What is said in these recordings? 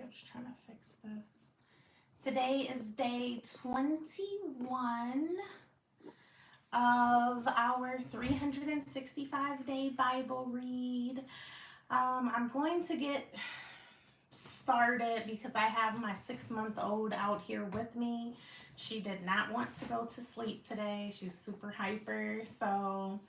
was trying to fix this. Today is day 21 of our 365-day Bible read. I'm going to get started because I have my 6-month-old out here with me. She did not want to go to sleep today. She's super hyper. So,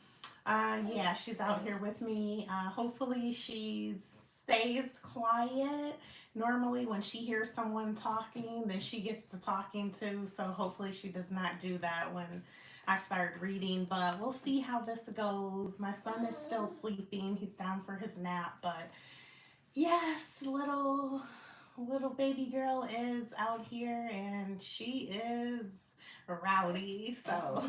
yeah, she's out here with me. Hopefully she stays quiet. Normally when she hears someone talking, then she gets to talking too. So hopefully she does not do that when I start reading. But we'll see how this goes. My son is still sleeping. He's down for his nap. But yes, little baby girl is out here and she is rowdy. So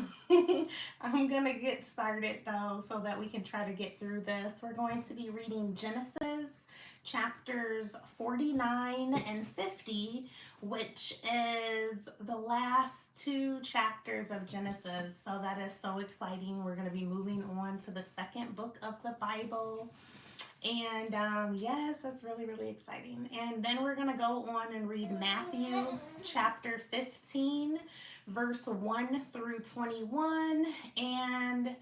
I'm gonna get started though so that we can try to get through this. We're going to be reading Genesis chapters 49 and 50, which is the last two chapters of Genesis. So that is so exciting. We're going to be moving on to the second book of the Bible. And yes, that's really, really exciting. And then we're going to go on and read Matthew chapter 15, verse 1 through 21. And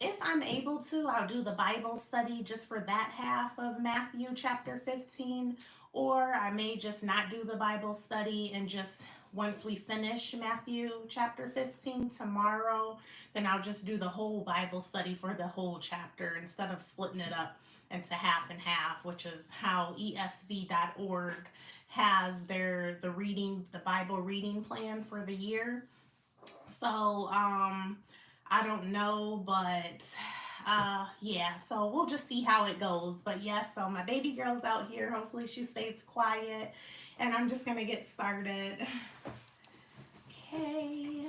if I'm able to, I'll do the Bible study just for that half of Matthew chapter 15. Or I may just not do the Bible study and just once we finish Matthew chapter 15 tomorrow, then I'll just do the whole Bible study for the whole chapter instead of splitting it up into half and half, which is how ESV.org has the Bible reading plan for the year. So I don't know, but yeah, so we'll just see how it goes. But yes, so my baby girl's out here. Hopefully she stays quiet, and I'm just gonna get started. Okay.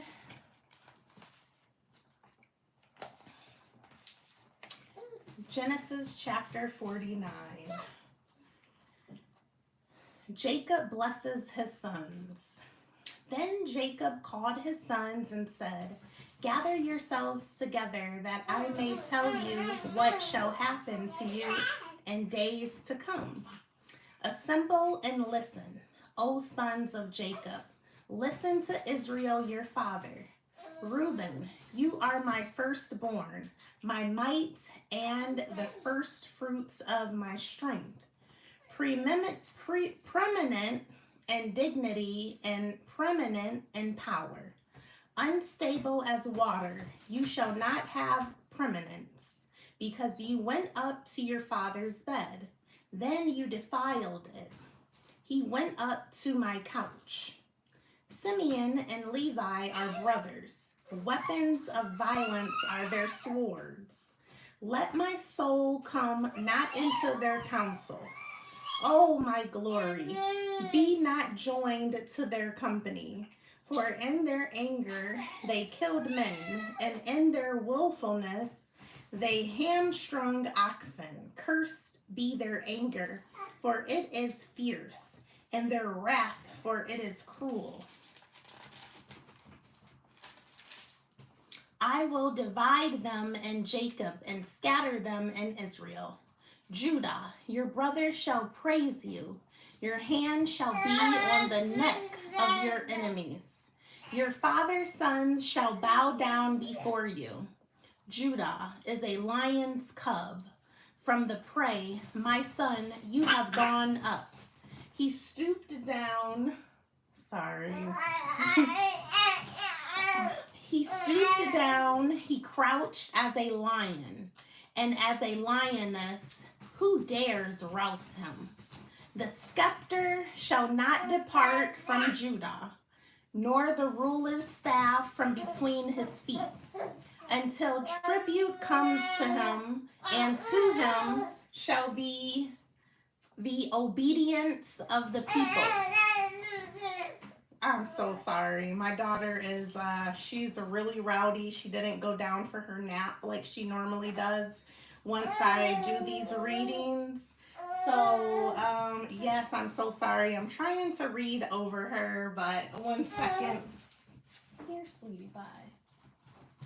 Genesis chapter 49. Jacob blesses his sons. Then Jacob called his sons and said, "Gather yourselves together that I may tell you what shall happen to you in days to come. Assemble and listen, O sons of Jacob. Listen to Israel your father. Reuben, you are my firstborn, my might, and the first fruits of my strength. Preeminent in dignity and preeminent in power. Unstable as water, you shall not have preeminence, because you went up to your father's bed. Then you defiled it. He went up to my couch. Simeon and Levi are brothers. Weapons of violence are their swords. Let my soul come not into their counsel. O my glory, be not joined to their company. For in their anger they killed men, and in their willfulness they hamstrung oxen. Cursed be their anger, for it is fierce, and their wrath, for it is cruel. I will divide them in Jacob and scatter them in Israel. Judah, your brothers shall praise you. Your hand shall be on the neck of your enemies. Your father's sons shall bow down before you. Judah is a lion's cub. From the prey, my son, you have gone up. He stooped down. Sorry. He stooped down, he crouched as a lion, and as a lioness, who dares rouse him? The scepter shall not depart from Judah, nor the ruler's staff from between his feet, until tribute comes to him, and to him shall be the obedience of the peoples. I'm so sorry. My daughter is, she's really rowdy. She didn't go down for her nap like she normally does once I do these readings. So, yes, I'm so sorry. I'm trying to read over her, but 1 second. Here, sweetie, bye.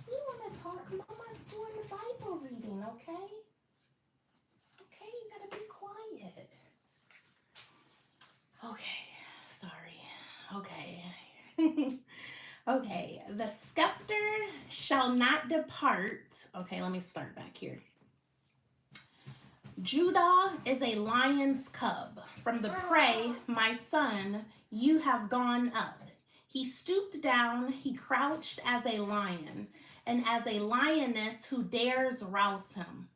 You want to talk? Mama's doing the Bible reading, okay? Okay, you gotta be quiet. Okay. Okay, the scepter shall not depart. Okay, let me start back here. Judah is a lion's cub. From the prey, my son, you have gone up. He stooped down, he crouched as a lion, and as a lioness who dares rouse him.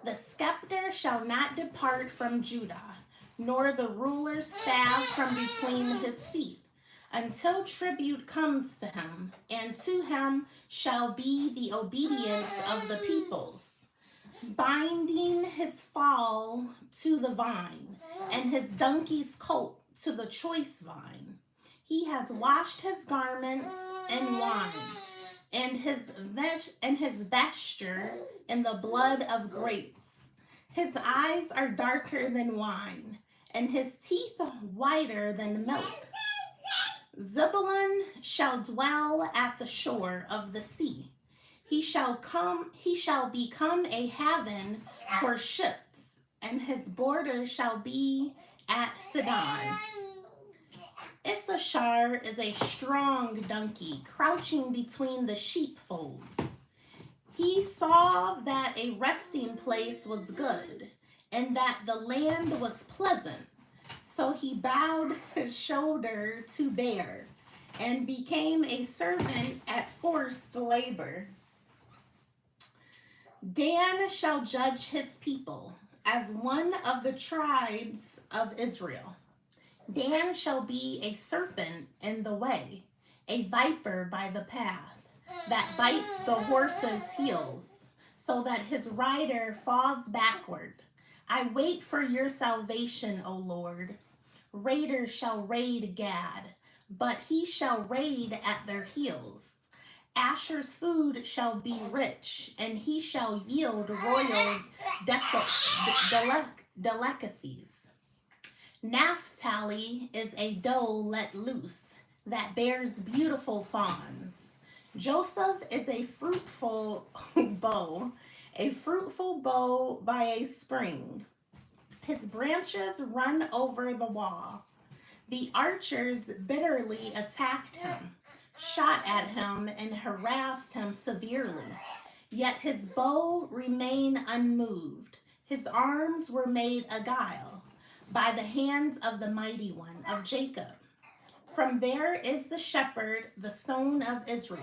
The scepter shall not depart from Judah, nor the ruler's staff from between his feet, until tribute comes to him, and to him shall be the obedience of the peoples, binding his fall to the vine, and his donkey's colt to the choice vine. He has washed his garments in wine, and his vesture in the blood of grapes. His eyes are darker than wine, and his teeth whiter than milk. Zebulun shall dwell at the shore of the sea. He shall become a haven for ships, and his border shall be at Sidon. Issachar is a strong donkey, crouching between the sheepfolds. He saw that a resting place was good, and that the land was pleasant. So he bowed his shoulder to bear, and became a servant at forced labor. Dan shall judge his people as one of the tribes of Israel. Dan shall be a serpent in the way, a viper by the path, that bites the horse's heels, so that his rider falls backward. I wait for your salvation, O Lord. Raiders shall raid Gad, but he shall raid at their heels. Asher's food shall be rich, and he shall yield royal delicacies. Naphtali is a doe let loose that bears beautiful fawns. Joseph is a fruitful bow by a spring. His branches run over the wall. The archers bitterly attacked him, shot at him, and harassed him severely. Yet his bow remained unmoved. His arms were made a guile by the hands of the mighty one of Jacob. From there is the shepherd, the stone of Israel,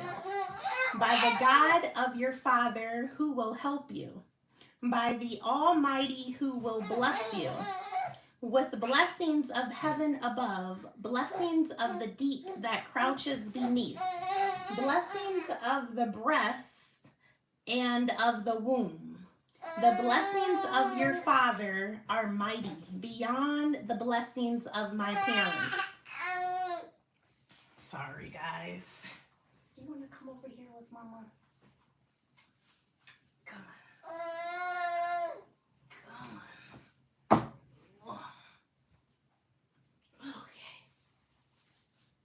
by the God of your father who will help you, by the Almighty who will bless you, with blessings of heaven above, blessings of the deep that crouches beneath, blessings of the breasts and of the womb. The blessings of your father are mighty, beyond the blessings of my parents. Sorry, guys. You want to come over here with Mama? Come on. Come on. Okay.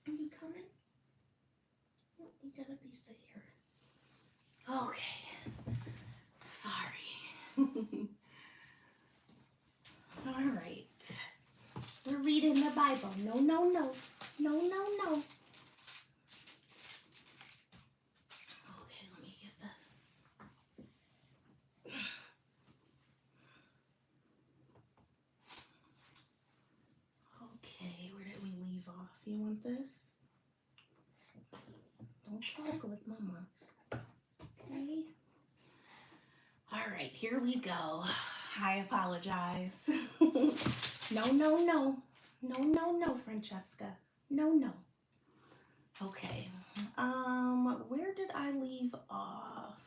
Are you coming? You gotta be safe. Okay. Sorry. All right. We're reading the Bible. No, no, no. No, no, no. Okay, let me get this. Okay, where did we leave off? You want this? Don't talk with Mama. Okay. All right, here we go. I apologize. No, no, no. No, no, no, Francesca. No, no. Okay. Where did I leave off?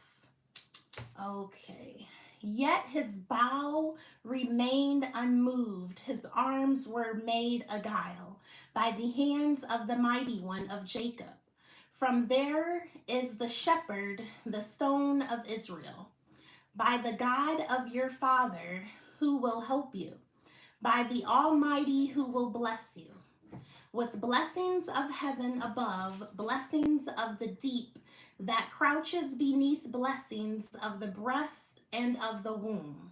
Okay. Yet his bow remained unmoved. His arms were made a guile by the hands of the mighty one of Jacob. From there is the shepherd, the stone of Israel, by the God of your father who will help you, by the Almighty who will bless you, with blessings of heaven above, blessings of the deep that crouches beneath, blessings of the breast and of the womb.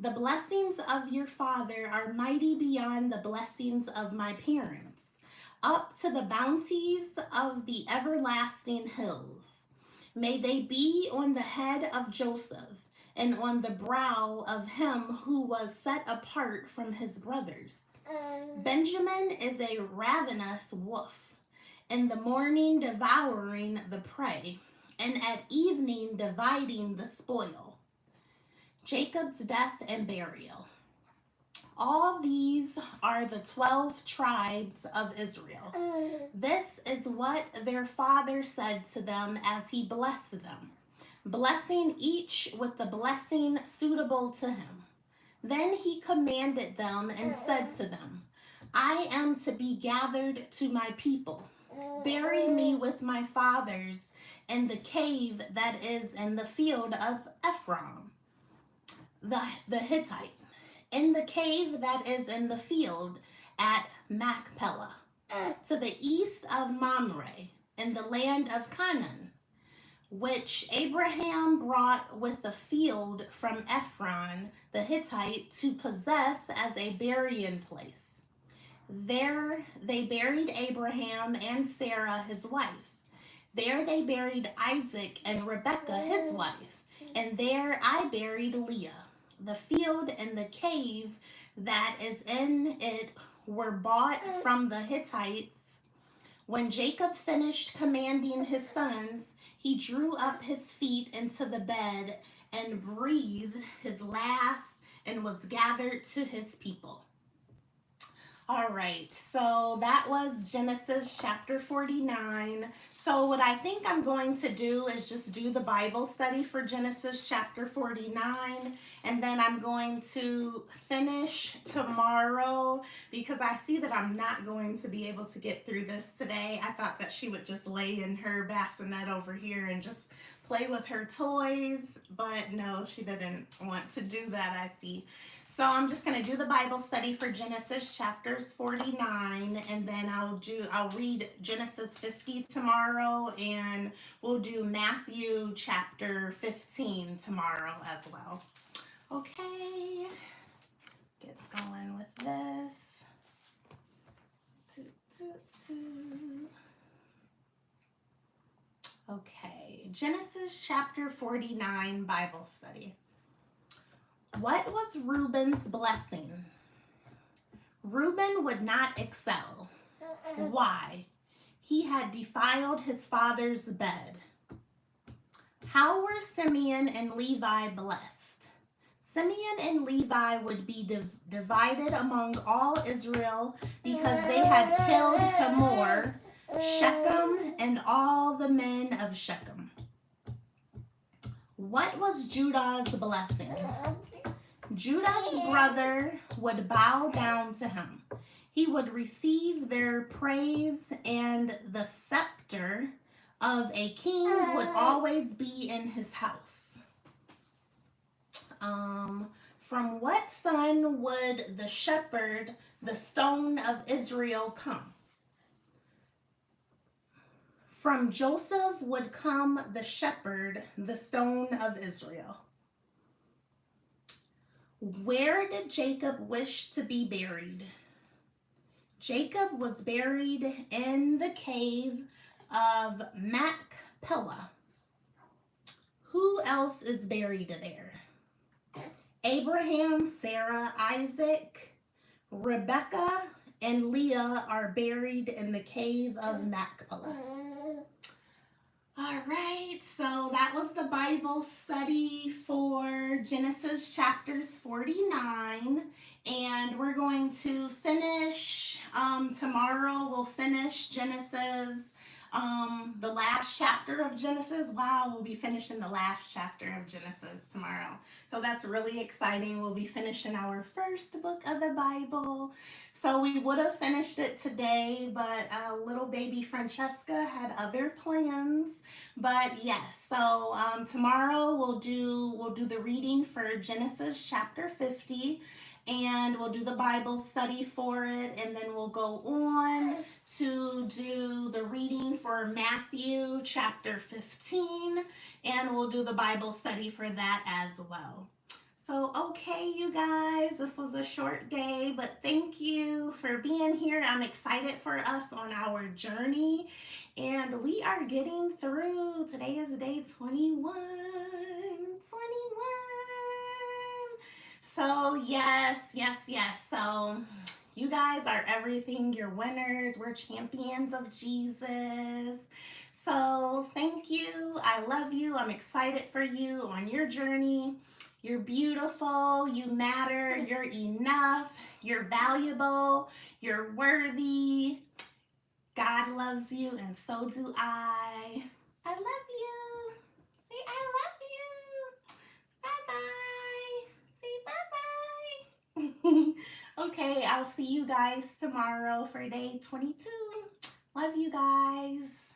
The blessings of your father are mighty beyond the blessings of my parents, up to the bounties of the everlasting hills. May they be on the head of Joseph and on the brow of him who was set apart from his brothers. Benjamin is a ravenous wolf, in the morning devouring the prey, and at evening dividing the spoil. Jacob's death and burial. All these are the 12 tribes of Israel. This is what their father said to them as he blessed them, blessing each with the blessing suitable to him. Then he commanded them and said to them, I am to be gathered to my people. Bury me with my fathers in the cave that is in the field of Ephron, the Hittite, in the cave that is in the field at Machpelah, to the east of Mamre, in the land of Canaan, which Abraham brought with the field from Ephron the Hittite to possess as a burying place. There they buried Abraham and Sarah his wife. There they buried Isaac and Rebekah his wife. And there I buried Leah. The field and the cave that is in it were bought from the Hittites. When Jacob finished commanding his sons, he drew up his feet into the bed and breathed his last and was gathered to his people. All right, so that was Genesis chapter 49. So what I think I'm going to do is just do the Bible study for Genesis chapter 49, and then I'm going to finish tomorrow because I see that I'm not going to be able to get through this today. I thought that she would just lay in her bassinet over here and just play with her toys, but no, she didn't want to do that, I see. So I'm just going to do the Bible study for Genesis chapters 49, and then I'll read Genesis 50 tomorrow, and we'll do Matthew chapter 15 tomorrow as well. Okay, get going with this. Okay, Genesis chapter 49 Bible study. What was Reuben's blessing? Reuben would not excel. Why? He had defiled his father's bed. How were Simeon and Levi blessed? Simeon and Levi would be divided among all Israel because they had killed Hamor, Shechem, and all the men of Shechem. What was Judah's blessing? Judah's brother would bow down to him. He would receive their praise, and the scepter of a king would always be in his house. From what son would the shepherd, the stone of Israel, come? From Joseph would come the shepherd, the stone of Israel. Where did Jacob wish to be buried? Jacob was buried in the cave of Machpelah. Who else is buried there? Abraham, Sarah, Isaac, Rebekah, and Leah are buried in the cave of Machpelah. All right, so that was the Bible study for Genesis chapters 49, and we're going to finish, tomorrow we'll finish Genesis, the last chapter of Genesis. Wow, we'll be finishing the last chapter of Genesis tomorrow. So that's really exciting. We'll be finishing our first book of the Bible. So we would have finished it today, but little baby Francesca had other plans. But yes, so tomorrow we'll do the reading for Genesis chapter 50, and we'll do the Bible study for it, and then we'll go on to do the reading for Matthew chapter 15, and we'll do the Bible study for that as well. So, okay, you guys, this was a short day, but thank you for being here. I'm excited for us on our journey, and we are getting through. Today is day 21. 21. So, yes, yes, yes. So, you guys are everything. You're winners. We're champions of Jesus. So, thank you. I love you. I'm excited for you on your journey. You're beautiful, you matter, you're enough, you're valuable, you're worthy. God loves you, and so do I. I love you. Say, I love you. Bye bye. Say bye bye. Okay, I'll see you guys tomorrow for day 22. Love you guys.